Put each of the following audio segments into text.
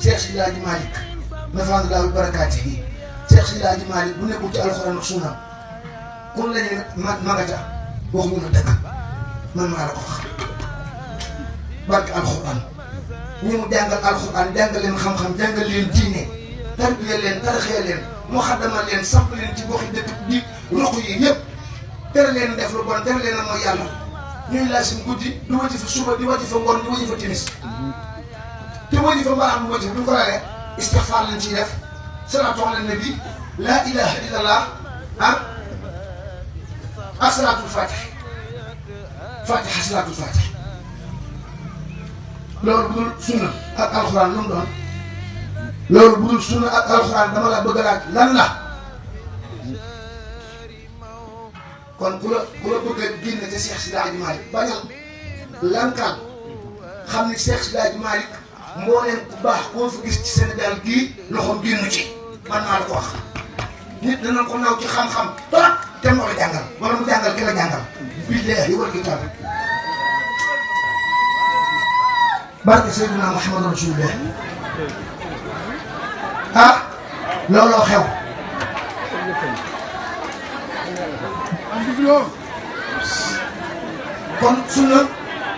Cheikh Seydi Hadji Malick nafa'ana Allaahu bi barakaatihi Cheikh Seydi Hadji Malick bu nekkul ci alxuraan ak sunna kun lañu ne ma nga ca waxuñu la dëgg man maa la ko wax barke alxuraan ñi mu jàngal alxuraan jàngal leen xam-xam jàngal leen diine tarbiya leen tarxee leen mu xaddamal leen samp leen ci goxi dëkk bi ruq yi yëpp tere leen def lu bon tere leen a mooy yàlla ñuy laasim guddi di waji fa suba di waji fa ngoon di waji fa timis te waji fa mbaa am waji fa bu ñu ko lalee istixfaar lañ ciy def salaatu ala nabi laa ilaha illallah ak salaatul fatih fatiha salaatul fatih loolu bu dul sunna ak alxuraan lu mu doon loolu bu dul sunna ak alxuraan dama la bëgg a laaj lan la kon ku la bëgg a génne te Cheikh Seydi Hadji Malick bañal lankal xam ni Cheikh Seydi Hadji Malick mbooleem ku baax koo fi gis ci Sénégal gii loxoom génnu ci man maa la ko wax nit danañ ko naw ci xam-xam trop te moo la jàngal wala mu jàngal ki la jàngal billaahi wal kitaab barke Seydina Muhammadu Rasulullah looloo xew kon sunna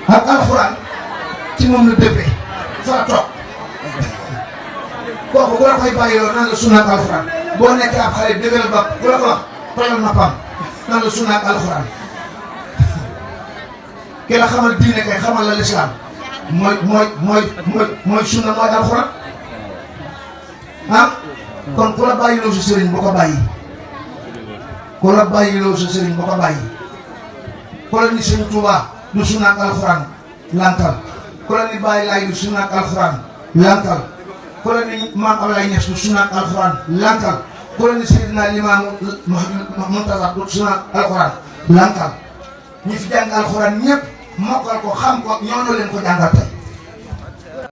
ak alxuraan ci moom la dëppee fa toog kooku ku la koy bàyyiloo nan la sunna ak alxuraan boo nekkee ab xale dëgëral ba ku la ko wax tolal noppam nan la sunna ak alxuraan ki la xamal diine kay xamal la lislaam mooy sunna mooy alxuraan kon ku la bàyyiloo sa sëriñ bu ko bàyyi ku la bàyyiloo sa sëriñ bu ko bàyyi ku la ni sëñ Tuubaa du sunna ak alxuraan lankal ku la ni Baay Laay du sunna ak alxuraan lankal ku la ni Maam Ablaye Niass du sunna ak alxuraan lankal ku la ni Seydina Limaamu Muntaza du sunna ak alxuraan lankal ñi fi jàng alxuraan ñëpp mokkal ko xam ko ñoo leen ko jàngal tey